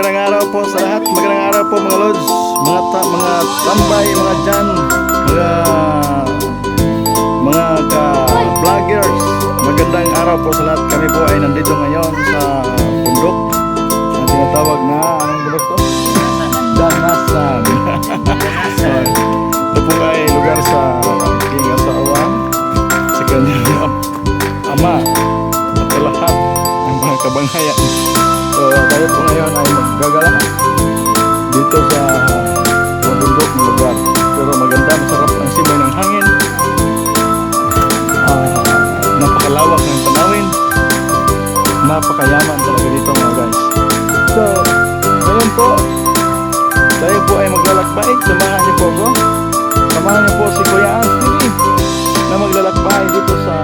magandang araw po sa lahat. Magandang araw po mga lods, mga tambay, mga dyan, mga ka-vloggers. Magandang araw po sa lahat. Kami po ay nandito ngayon sa bundok na tinatawag na, anong bundok to? Danasan. Ito po ay lugar sa aking asawang, sa kanyang ama at lahat ng mga kabanghayan. So tayo po ngayon ay maggagala dito sa bundok ng lugar. Pero maganda, masarap ang simoy ng hangin. Napakalawak ng tanawin. Napakayaman talaga dito mga guys. So ngayon po tayo po ay maglalakbay. Samahan niyo po ako. Samahan niyo po si Kuya Ans TV na maglalakbay dito sa